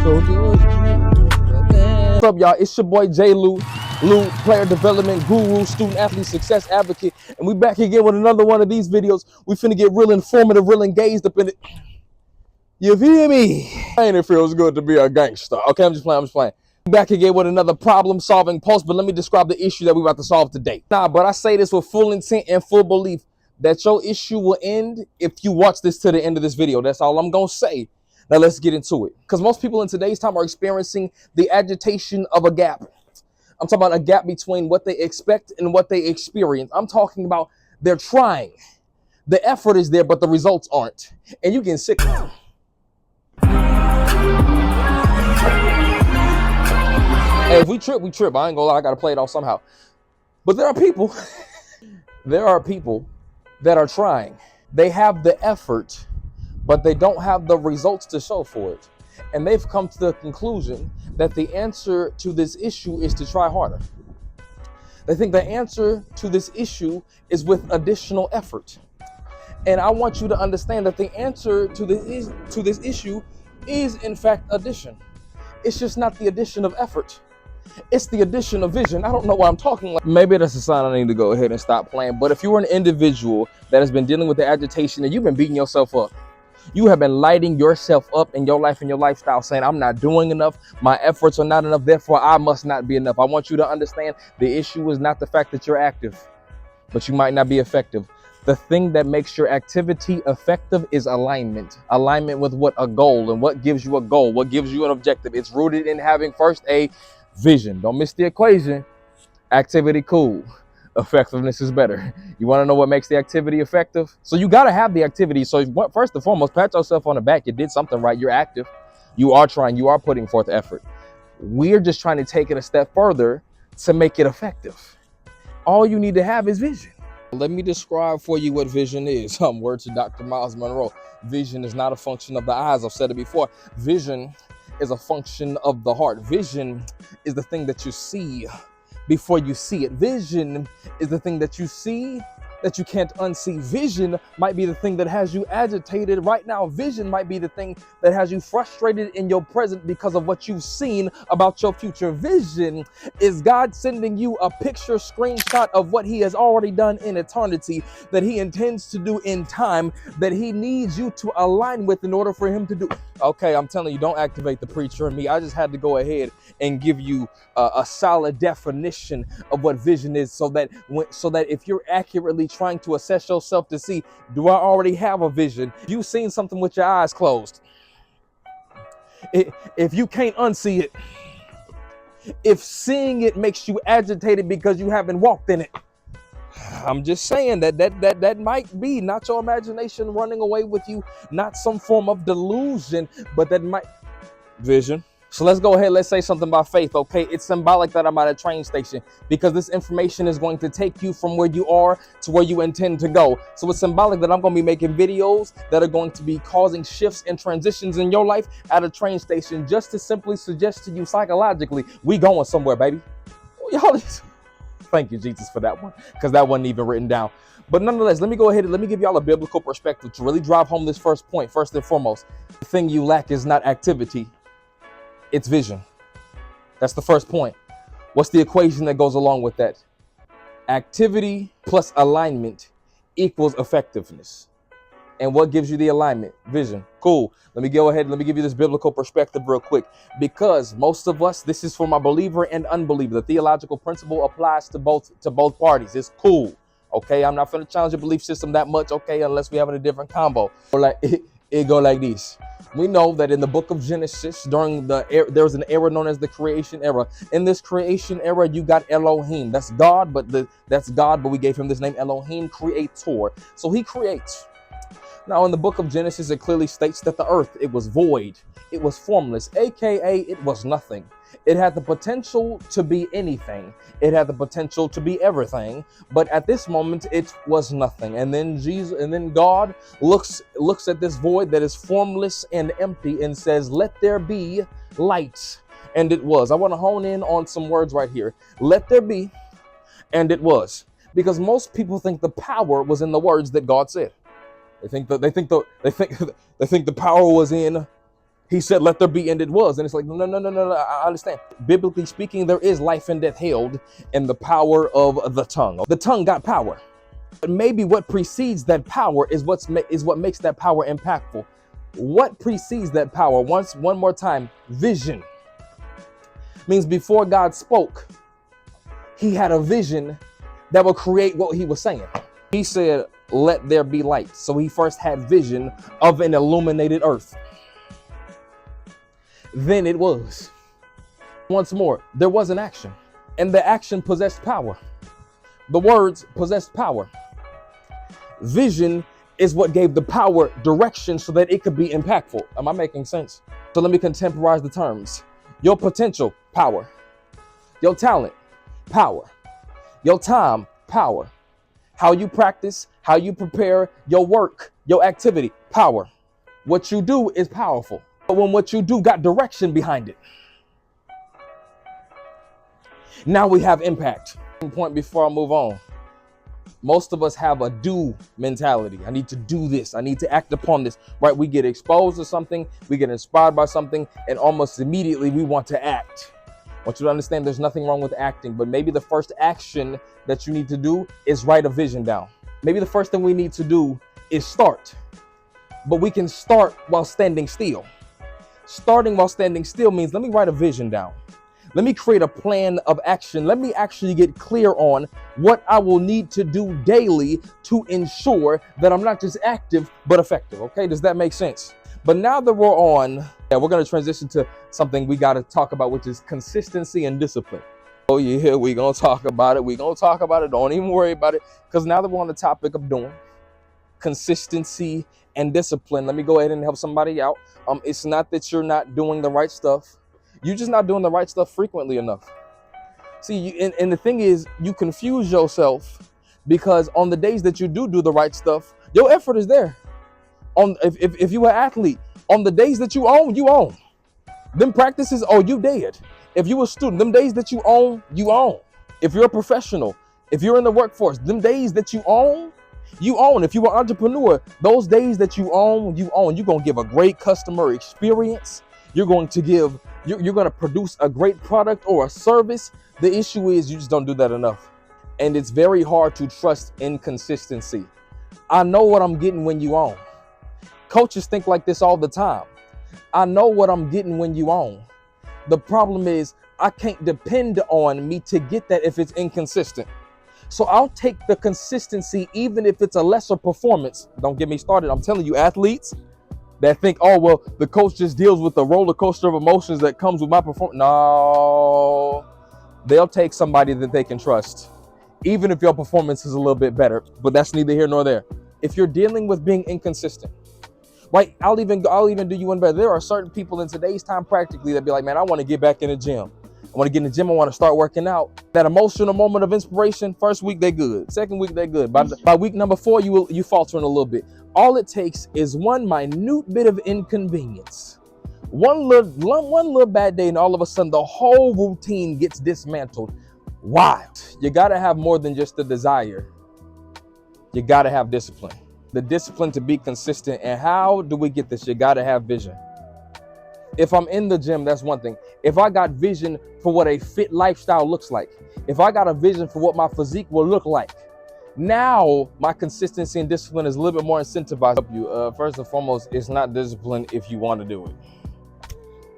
so good. What's up, y'all? It's your boy J. Lou, player development guru, student athlete success advocate, and we back again with another one of these videos. We finna get real informative, real engaged up in it. You feel me? Ain't it feels good to be a gangster? Okay, I'm just playing. Back again with another problem-solving post, but let me describe the issue that we're about to solve today. But I say this with full intent and full belief that your issue will end if you watch this to the end of this video. That's all I'm gonna say. Now let's get into it. Because most people in today's time are experiencing the agitation of a gap. I'm talking about a gap between what they expect and what they experience. I'm talking about they're trying. The effort is there, but the results aren't. And you getting sick now. Hey, if we trip, we trip. I ain't gonna lie, I gotta play it off somehow. But there are people, that are trying. They have the effort, but they don't have the results to show for it. And they've come to the conclusion that the answer to this issue is to try harder. They think the answer to this issue is with additional effort. And I want you to understand that the answer to this issue is in fact addition. It's just not the addition of effort. It's the addition of vision. I don't know why I'm talking like. Maybe that's a sign I need to go ahead and stop playing. But if you're an individual that has been dealing with the agitation and you've been beating yourself up, you have been lighting yourself up in your life and your lifestyle saying, I'm not doing enough. My efforts are not enough. Therefore, I must not be enough. I want you to understand the issue is not the fact that you're active, but you might not be effective. The thing that makes your activity effective is alignment. Alignment with what a goal and what gives you a goal, what gives you an objective. It's rooted in having first a vision. Don't miss the equation. Activity cool. Effectiveness is better. You want to know what makes the activity effective? So you got to have the activity. So first and foremost, pat yourself on the back. You did something right. You're active. You are trying. You are putting forth effort. We're just trying to take it a step further to make it effective. All you need to have is vision. Let me describe for you what vision is. Word to Dr. Miles Monroe. Vision is not a function of the eyes. I've said it before. Vision is a function of the heart. Vision is the thing that you see before you see it. Vision is the thing that you see that you can't unsee. Vision might be the thing that has you agitated right now. Vision might be the thing that has you frustrated in your present because of what you've seen about your future. Vision is God sending you a picture screenshot of what he has already done in eternity, that he intends to do in time, that he needs you to align with in order for him to do. Okay, I'm telling you, don't activate the preacher in me. I just had to go ahead and give you a solid definition of what vision is, so that if you're accurately trying to assess yourself to see, do I already have a vision? You've seen something with your eyes closed. If you can't unsee it, if seeing it makes you agitated because you haven't walked in it, I'm just saying that might be not your imagination running away with you, not some form of delusion, but that might vision. So let's go ahead. Let's say something about faith. Okay, it's symbolic that I'm at a train station because this information is going to take you from where you are to where you intend to go. So it's symbolic that I'm going to be making videos that are going to be causing shifts and transitions in your life at a train station, just to simply suggest to you psychologically, we going somewhere, baby. Y'all, thank you, Jesus, for that one, because that wasn't even written down. But nonetheless, let me go ahead and let me give y'all a biblical perspective to really drive home this first point. First and foremost, the thing you lack is not activity. It's vision. That's the first point. What's the equation that goes along with that? Activity plus alignment equals effectiveness. And what gives you the alignment? Vision. Cool. Let me go ahead and let me give you this biblical perspective real quick. Because most of us, this is for my believer and unbeliever. The theological principle applies to both parties. It's cool. Okay, I'm not going to challenge your belief system that much, okay, unless we're having a different combo. Or like it go like this. We know that in the book of Genesis, during there was an era known as the creation era. In this creation era, you got Elohim. That's God, but we gave him this name, Elohim, creator. So he creates. Now, in the book of Genesis, it clearly states that the earth, it was void. It was formless, aka it was nothing. It had the potential to be anything. It had the potential to be everything, but at this moment it was nothing. And then God looks at this void that is formless and empty and says, "Let there be light." And it was. I want to hone in on some words right here. Let there be, and it was. Because most people think the power was in the words that God said. They think the power was in He said, let there be, and it was. And it's like, no, I understand. Biblically speaking, there is life and death held in the power of the tongue. The tongue got power. But maybe what precedes that power is what makes that power impactful. What precedes that power? One more time, vision. Means before God spoke, he had a vision that would create what he was saying. He said, let there be light. So he first had vision of an illuminated earth. Then it was. Once more, there was an action, and the action possessed power. The words possessed power. Vision is what gave the power direction so that it could be impactful. Am I making sense? So let me contemporize the terms. Your potential, power. Your talent, power. Your time, power. How you practice, how you prepare, your work, your activity, power. What you do is powerful. But when what you do got direction behind it, now we have impact. Point before I move on. Most of us have a do mentality. I need to do this. I need to act upon this, right? We get exposed to something, we get inspired by something, and almost immediately we want to act. I want you to understand there's nothing wrong with acting, but maybe the first action that you need to do is write a vision down. Maybe the first thing we need to do is start, but we can start while standing still. Starting while standing still means let me write a vision down. Let me create a plan of action. Let me actually get clear on what I will need to do daily to ensure that I'm not just active, but effective. Okay, does that make sense? But now that we're on, we're going to transition to something we got to talk about, which is consistency and discipline. Oh yeah, we're going to talk about it. We're going to talk about it. Don't even worry about it. Because now that we're on the topic of doing consistency and discipline, let me go ahead and help somebody out. It's not that you're not doing the right stuff. You're just not doing the right stuff frequently enough. See, and the thing is, you confuse yourself because on the days that you do the right stuff, your effort is there. If you were an athlete, on the days that you own, you own. Them practices, oh, you did. If you were a student, them days that you own, you own. If you're a professional, if you're in the workforce, them days that you own, you own. If you're an entrepreneur, those days that you own, you own. You're going to give a great customer experience. You're going to produce a great product or a service. The issue is you just don't do that enough. And it's very hard to trust inconsistency. I know what I'm getting when you own. Coaches think like this all the time. I know what I'm getting when you own. The problem is I can't depend on me to get that if it's inconsistent. So I'll take the consistency even if it's a lesser performance. Don't get me started. I'm telling you, athletes that think, oh, well, the coach just deals with the roller coaster of emotions that comes with my performance. No, they'll take somebody that they can trust, even if your performance is a little bit better. But that's neither here nor there. If you're dealing with being inconsistent, right? I'll even do you one better. There are certain people in today's time practically that be like, man, I want to get back in the gym. I want to get in the gym. I want to start working out. That emotional moment of inspiration, first week, they good. Second week, they good. By week number 4, you faltering a little bit. All it takes is one minute bit of inconvenience. One little bad day, and all of a sudden, the whole routine gets dismantled. Why? You got to have more than just the desire. You got to have discipline. The discipline to be consistent. And how do we get this? You got to have vision. If I'm in the gym, that's one thing. If I got vision for what a fit lifestyle looks like, if I got a vision for what my physique will look like, now my consistency and discipline is a little bit more incentivized. First and foremost, it's not discipline if you want to do it.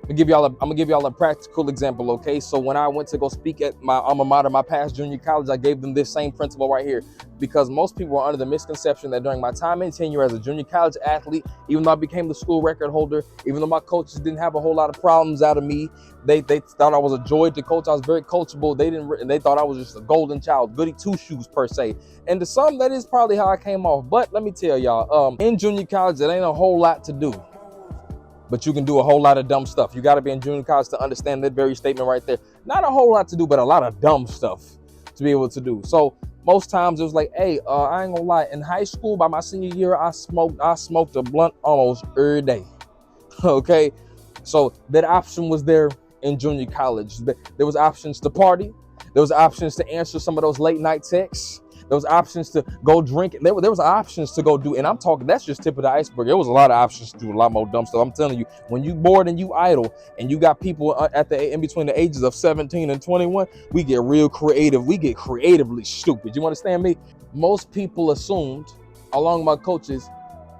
I'm gonna give y'all a practical example, okay? So when I went to go speak at my alma mater, my past junior college, I gave them this same principle right here, because most people are under the misconception that during my time and tenure as a junior college athlete, even though I became the school record holder, even though my coaches didn't have a whole lot of problems out of me, they thought I was a joy to coach. I was very coachable. They thought I was just a golden child, goody two shoes per se. And to some, that is probably how I came off. But let me tell y'all, in junior college, it ain't a whole lot to do. But you can do a whole lot of dumb stuff. You got to be in junior college to understand that very statement right there. Not a whole lot to do, but a lot of dumb stuff to be able to do. So most times it was like, hey, I ain't gonna lie. In high school, by my senior year, I smoked a blunt almost every day. Okay, so that option was there in junior college. There was options to party. There was options to answer some of those late night texts. There was options to go drink. There was options to go do, and I'm talking, that's just tip of the iceberg. There was a lot of options to do a lot more dumb stuff. I'm telling you, when you bored and you idle, and you got people in between the ages of 17 and 21, we get real creative. We get creatively stupid. You understand me? Most people assumed, along my coaches,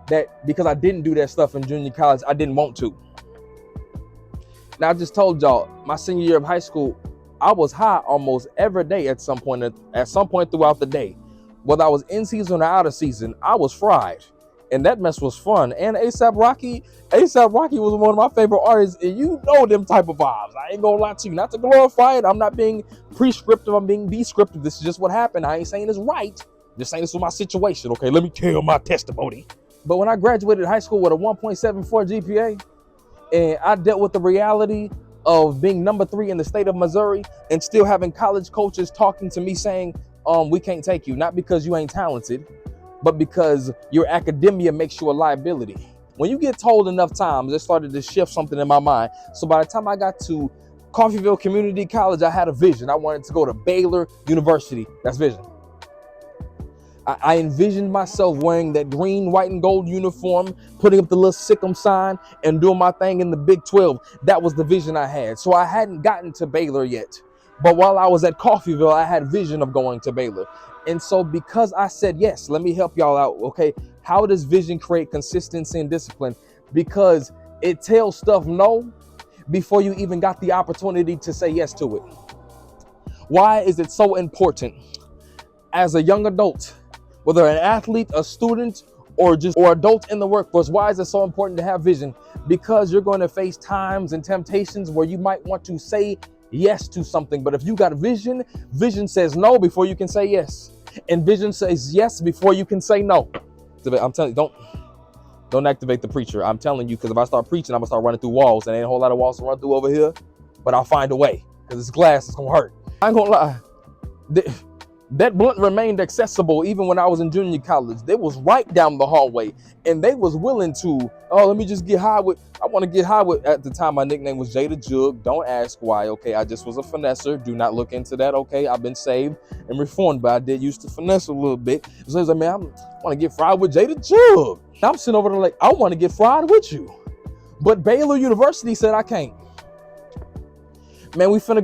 that because I didn't do that stuff in junior college, I didn't want to. Now, I just told y'all, my senior year of high school, I was high almost every day at some point throughout the day. Whether I was in season or out of season, I was fried. And that mess was fun. And A$AP Rocky was one of my favorite artists. And you know them type of vibes. I ain't gonna lie to you. Not to glorify it. I'm not being prescriptive. I'm being descriptive. This is just what happened. I ain't saying it's right. I'm just saying this was my situation. Okay, let me tell my testimony. But when I graduated high school with a 1.74 GPA, and I dealt with the reality of being number 3 in the state of Missouri and still having college coaches talking to me saying, we can't take you, not because you ain't talented, but because your academia makes you a liability. When you get told enough times, it started to shift something in my mind. So by the time I got to Coffeyville Community College, I had a vision. I wanted to go to Baylor University. That's vision. I envisioned myself wearing that green, white, and gold uniform, putting up the little Sikkim sign and doing my thing in the Big 12. That was the vision I had. So I hadn't gotten to Baylor yet. But while I was at Coffeyville, I had vision of going to Baylor. And so because I said, yes, let me help y'all out. Okay, how does vision create consistency and discipline? Because it tells stuff no before you even got the opportunity to say yes to it. Why is it so important as a young adult, whether an athlete, a student, or adult in the workforce? Why is it so important to have vision? Because you're going to face times and temptations where you might want to say yes to something. But if you got vision, vision says no before you can say yes. And vision says yes before you can say no. I'm telling you, don't activate the preacher. I'm telling you, because if I start preaching, I'm going to start running through walls. And ain't a whole lot of walls to run through over here. But I'll find a way, because it's glass, it's going to hurt. I ain't going to lie. That blunt remained accessible even when I was in junior college. They was right down the hallway, and they was willing to, let me just get high with, I want to get high with, at the time my nickname was Jada Jug. Don't ask why, okay? I just was a finesser. Do not look into that, okay? I've been saved and reformed, but I did used to finesse a little bit. So I was like, man, I want to get fried with Jada Jug. I'm sitting over there like, I want to get fried with you. But Baylor University said I can't. Man, we finna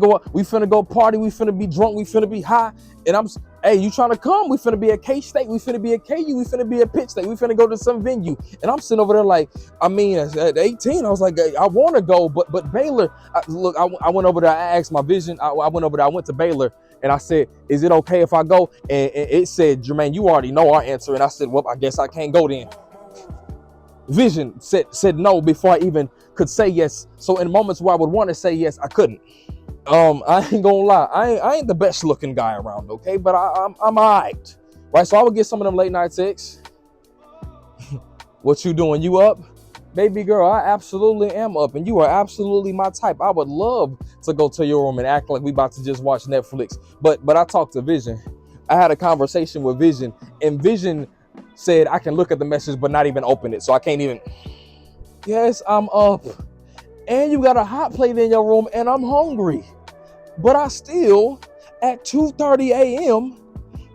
go party, we finna be drunk, we finna be high. And hey, you trying to come? We finna be at K-State, we finna be at KU, we finna be at Pitt State, we finna go to some venue. And I'm sitting over there like, at 18, I was like, I want to go, but Baylor, I went over there, I asked my vision, I went over there, I went to Baylor, and I said, is it okay if I go? And it said, Jermaine, you already know our answer. And I said, well, I guess I can't go then. Vision said no before I even could say yes. So in moments where I would want to say yes, I couldn't. I ain't gonna lie, I ain't the best looking guy around, okay? But I'm alright, right? So I would get some of them late night texts. What you doing? You up? Baby girl, I absolutely am up, and you are absolutely my type. I would love to go to your room and act like we about to just watch Netflix. But I talked to Vision. I had a conversation with Vision, and Vision said I can look at the message but not even open it, so I can't even. Yes, I'm up, and you got a hot plate in your room, and I'm hungry, but I still at 2:30 a.m.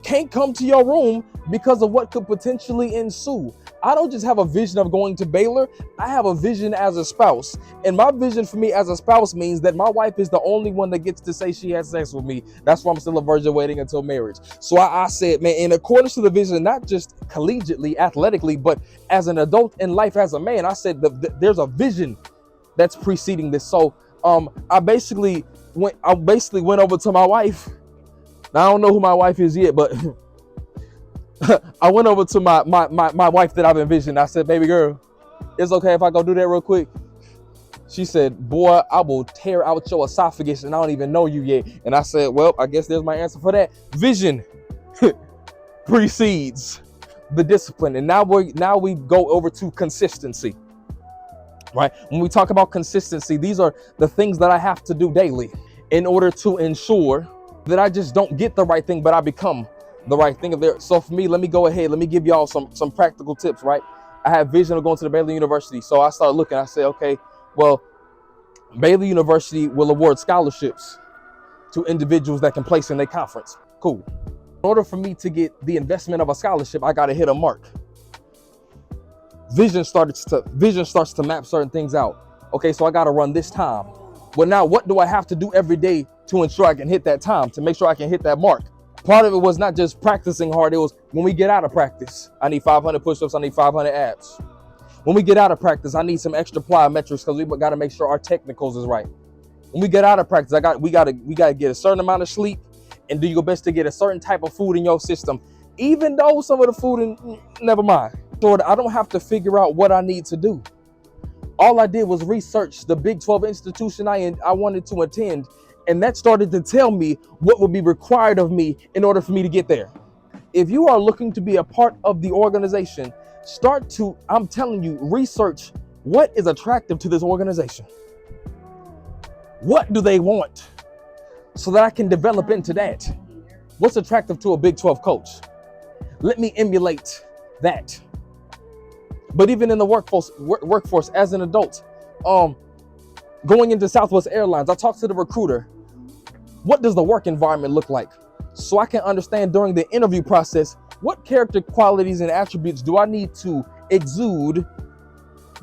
can't come to your room because of what could potentially ensue. I don't just have a vision of going to Baylor, I have a vision as a spouse. And my vision for me as a spouse means that my wife is the only one that gets to say she had sex with me. That's why I'm still a virgin waiting until marriage. So I said, man, in accordance to the vision, not just collegiately, athletically, but as an adult in life, as a man, I said there's a vision that's preceding this. So I basically went over to my wife. Now, I don't know who my wife is yet, but I went over to my wife that I've envisioned. I said, baby girl, it's okay if I go do that real quick? She said, boy, I will tear out your esophagus and I don't even know you yet. And I said, well, I guess there's my answer for that. Vision precedes the discipline. And now we go over to consistency, right? When we talk about consistency, these are the things that I have to do daily in order to ensure that I just don't get the right thing, but I become the right thing there. So for me, let me go ahead. Let me give y'all some practical tips, right? I have vision of going to the Baylor University. So I started looking, I said, okay, well, Baylor University will award scholarships to individuals that can place in their conference. Cool. order for me to get the investment of a scholarship, I got to hit a mark. Vision starts to map certain things out. Okay, so I got to run this time. Well, now what do I have to do every day to ensure I can hit that time, to make sure I can hit that mark? Part of it was not just practicing hard. It was when we get out of practice, I need 500 push-ups, I need 500 abs. When we get out of practice, I need some extra plyometrics because we got to make sure our technicals is right. When we get out of practice, we got to get a certain amount of sleep and do your best to get a certain type of food in your system, even though some of the food, never mind. So I don't have to figure out what I need to do. All I did was research the Big 12 institution I wanted to attend, and that started to tell me what would be required of me in order for me to get there. If you are looking to be a part of the organization, I'm telling you, research what is attractive to this organization. What do they want? So that I can develop into that. What's attractive to a Big 12 coach? Let me emulate that. But even in the workforce as an adult, going into Southwest Airlines, I talked to the recruiter. What does the work environment look like? So I can understand during the interview process, what character qualities and attributes do I need to exude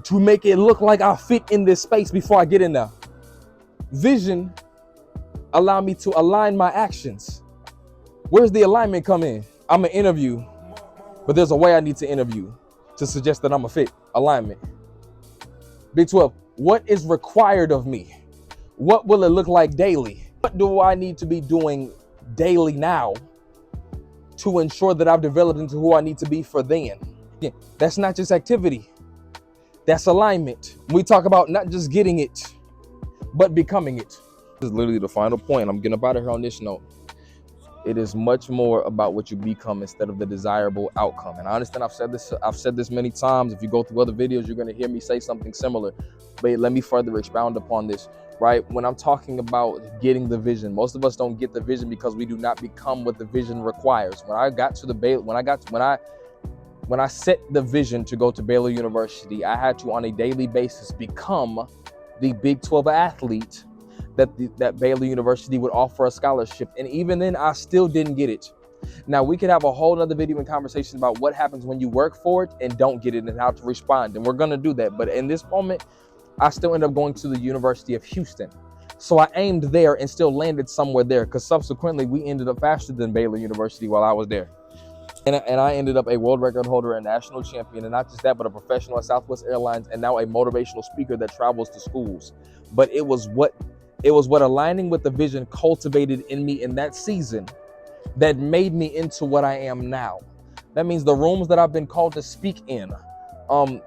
to make it look like I fit in this space before I get in there? Vision allow me to align my actions. Where's the alignment come in? I'm an interview, but there's a way I need to interview to suggest that I'm a fit. Alignment. Big 12, what is required of me? What will it look like daily? What do I need to be doing daily now to ensure that I've developed into who I need to be for then? Yeah, that's not just activity. That's alignment. We talk about not just getting it, but becoming it. This is literally the final point. I'm getting up out of here on this note. It is much more about what you become instead of the desirable outcome. And I understand I've said this many times. If you go through other videos, you're going to hear me say something similar. But let me further expound upon this, right? When I'm talking about getting the vision, most of us don't get the vision because we do not become what the vision requires. When I set the vision to go to Baylor University, I had to on a daily basis become the Big 12 athlete that Baylor University would offer a scholarship. And even then, I still didn't get it. Now, we could have a whole other video and conversation about what happens when you work for it and don't get it and how to respond. And we're going to do that. But in this moment, I still ended up going to the University of Houston. So I aimed there and still landed somewhere there because subsequently we ended up faster than Baylor University while I was there. And I ended up a world record holder and national champion. And not just that, but a professional at Southwest Airlines and now a motivational speaker that travels to schools. But it was what aligning with the vision cultivated in me in that season that made me into what I am now. That means the rooms that I've been called to speak in,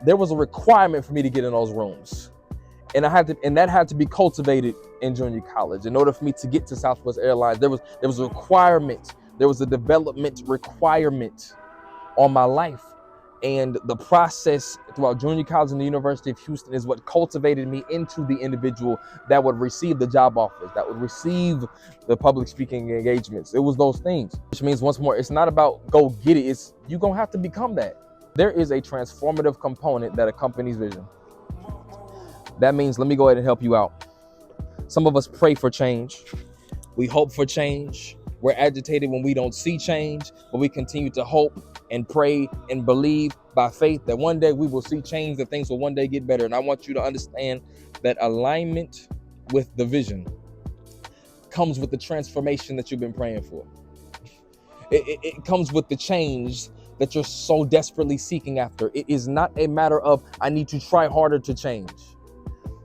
there was a requirement for me to get in those rooms. And that had to be cultivated in junior college. In order for me to get to Southwest Airlines, there was a requirement. There was a development requirement on my life. And the process throughout junior college and the University of Houston is what cultivated me into the individual that would receive the job offers, that would receive the public speaking engagements. It was those things, which means once more, it's not about go get it. It's you're going to have to become that. There is a transformative component that accompanies vision. That means, let me go ahead and help you out. Some of us pray for change. We hope for change. We're agitated when we don't see change, but we continue to hope and pray and believe by faith that one day we will see change, that things will one day get better. And I want you to understand that alignment with the vision comes with the transformation that you've been praying for. It comes with the change that you're so desperately seeking after. It is not a matter of I need to try harder to change.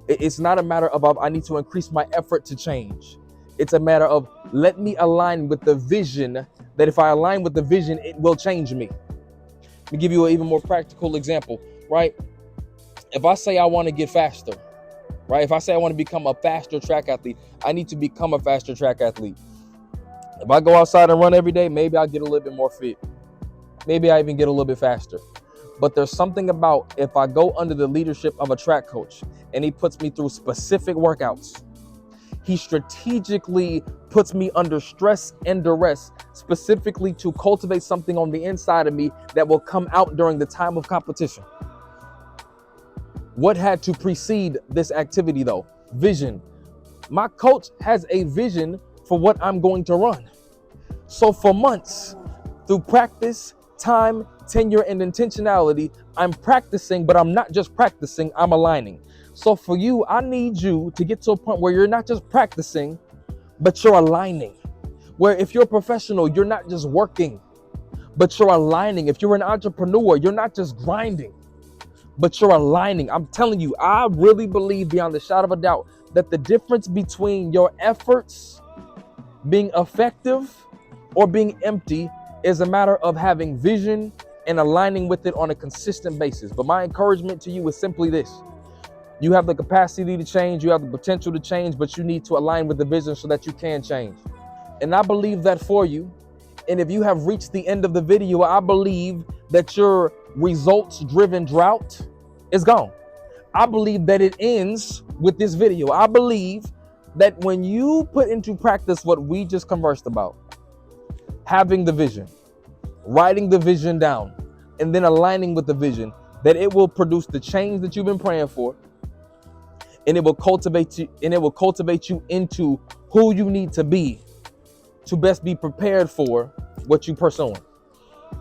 It's not a matter of I need to increase my effort to change. It's a matter of let me align with the vision, that if I align with the vision, it will change me. Let me give you an even more practical example, right? If I say I want to get faster, right? If I say I want to become a faster track athlete, I need to become a faster track athlete. If I go outside and run every day, maybe I'll get a little bit more fit. Maybe I even get a little bit faster. But there's something about if I go under the leadership of a track coach and he puts me through specific workouts, he strategically puts me under stress and duress, specifically to cultivate something on the inside of me that will come out during the time of competition. What had to precede this activity though? Vision. My coach has a vision for what I'm going to run. So for months, Through practice, time, tenure, and intentionality, I'm practicing, but I'm not just practicing, I'm aligning. So for you, I need you to get to a point where you're not just practicing, but you're aligning. Where if you're a professional, you're not just working, but you're aligning. If you're an entrepreneur, you're not just grinding, but you're aligning. I'm telling you, I really believe beyond the shadow of a doubt that the difference between your efforts being effective or being empty is a matter of having vision and aligning with it on a consistent basis. But my encouragement to you is simply this. You have the capacity to change, you have the potential to change, but you need to align with the vision so that you can change. And I believe that for you. And if you have reached the end of the video, I believe that your results-driven drought is gone. I believe that it ends with this video. I believe that when you put into practice what we just conversed about, having the vision, writing the vision down, and then aligning with the vision, that it will produce the change that you've been praying for, and it will cultivate you into who you need to be to best be prepared for what you pursuing.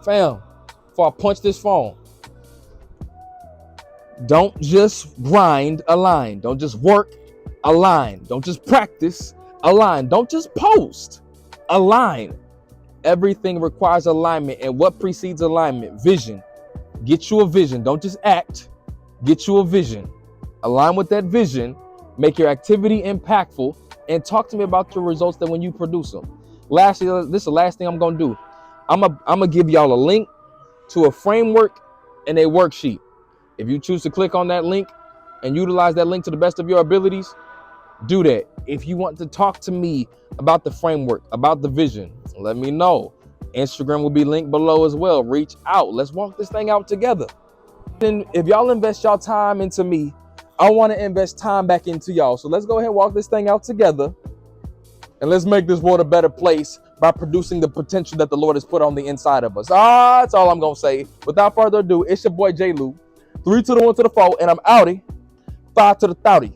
Fam, before I punch this phone, don't just grind, align. Don't just work, align. Don't just practice, align. Don't just post, align. Everything requires alignment. And what precedes alignment? Vision. Get you a vision. Don't just act. Get you a vision. Align with that vision. Make your activity impactful. And talk to me about your results that when you produce them. Lastly, this is the last thing I'm going to do. I'm going to give y'all a link to a framework and a worksheet. If you choose to click on that link and utilize that link to the best of your abilities, do that. If you want to talk to me about the framework, about the vision, let me know. Instagram will be linked below as well. Reach out. Let's walk this thing out together. And if y'all invest y'all time into me, I want to invest time back into y'all. So let's go ahead and walk this thing out together. And let's make this world a better place by producing the potential that the Lord has put on the inside of us. That's all I'm going to say. Without further ado, it's your boy J. Lou. 3 to the 1 to the 4, and I'm outie. 5 to the 30.